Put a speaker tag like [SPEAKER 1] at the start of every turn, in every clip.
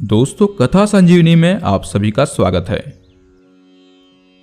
[SPEAKER 1] दोस्तों, कथा संजीवनी में आप सभी का स्वागत है।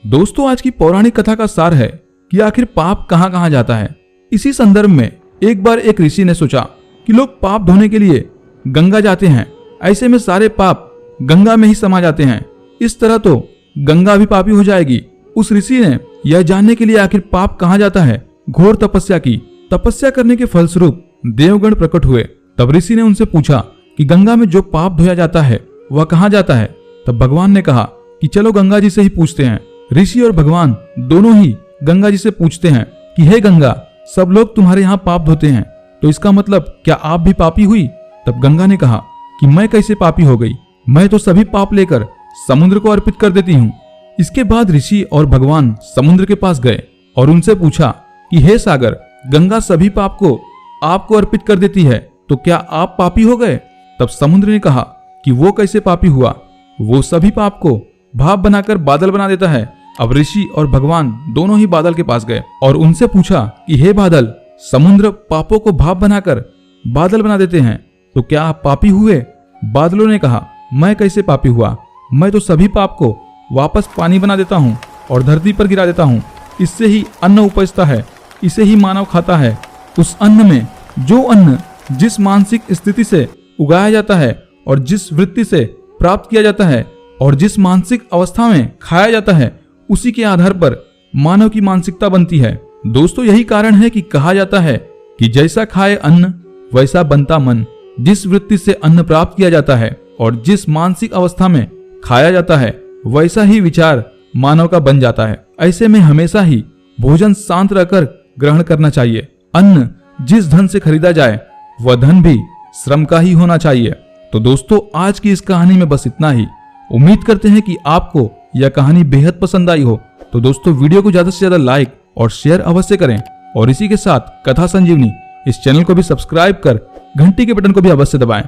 [SPEAKER 1] दोस्तों, आज की पौराणिक कथा का सार है कि आखिर पाप कहां कहां जाता है। इसी संदर्भ में एक बार एक ऋषि ने सोचा कि लोग पाप धोने के लिए गंगा जाते हैं, ऐसे में सारे पाप गंगा में ही समा जाते हैं, इस तरह तो गंगा भी पापी हो जाएगी। उस ऋषि ने यह जानने के लिए आखिर पाप कहां जाता है घोर तपस्या की। तपस्या करने के फलस्वरूप देवगण प्रकट हुए। तब ऋषि ने उनसे पूछा कि गंगा में जो पाप धोया जाता है वह कहां जाता है। तब भगवान ने कहा कि चलो गंगा जी से ही पूछते हैं। ऋषि और भगवान दोनों ही गंगा जी से पूछते हैं कि हे गंगा, सब लोग तुम्हारे यहाँ पाप धोते हैं, तो इसका मतलब क्या आप भी पापी हुई? तब गंगा ने कहा कि मैं कैसे पापी हो गई, मैं तो सभी पाप लेकर समुद्र को अर्पित कर देती हूँ। इसके बाद ऋषि और भगवान समुद्र के पास गए और उनसे पूछा कि हे सागर, गंगा सभी पाप को आपको अर्पित कर देती है, तो क्या आप पापी हो गए? तब समुद्र ने कहा कि वो कैसे पापी हुआ, वो सभी पाप को भाप बनाकर बादल बना देता है। अब ऋषि और भगवान दोनों ही बादल के पास गए और उनसे पूछा कि हे बादल, समुद्र पापों को भाप बनाकर बादल बना देते हैं, तो क्या आप पापी हुए? बादलों ने कहा मैं कैसे पापी हुआ, मैं तो सभी पाप को वापस पानी बना देता हूँ और धरती पर गिरा देता हूँ। इससे ही अन्न उपजता है, इसे ही मानव खाता है। उस अन्न में जो अन्न जिस मानसिक स्थिति से उगाया जाता है और जिस वृत्ति से प्राप्त किया जाता है और जिस मानसिक अवस्था में खाया जाता है, उसी के आधार पर मानव की मानसिकता बनती है। दोस्तों, यही कारण है कि कहा जाता है कि जैसा खाए अन्न वैसा बनता मन। जिस वृत्ति से अन्न प्राप्त किया जाता है और जिस मानसिक अवस्था में खाया जाता है, वैसा ही विचार मानव का बन जाता है। ऐसे में हमेशा ही भोजन शांत रहकर ग्रहण करना चाहिए। अन्न जिस धन से खरीदा जाए वह धन भी श्रम का ही होना चाहिए। तो दोस्तों, आज की इस कहानी में बस इतना ही। उम्मीद करते हैं कि आपको यह कहानी बेहद पसंद आई हो। तो दोस्तों, वीडियो को ज्यादा से ज्यादा लाइक और शेयर अवश्य करें और इसी के साथ कथा संजीवनी इस चैनल को भी सब्सक्राइब कर घंटी के बटन को भी अवश्य दबाएं।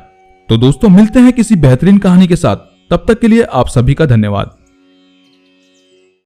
[SPEAKER 1] तो दोस्तों, मिलते हैं किसी बेहतरीन कहानी के साथ। तब तक के लिए आप सभी का धन्यवाद।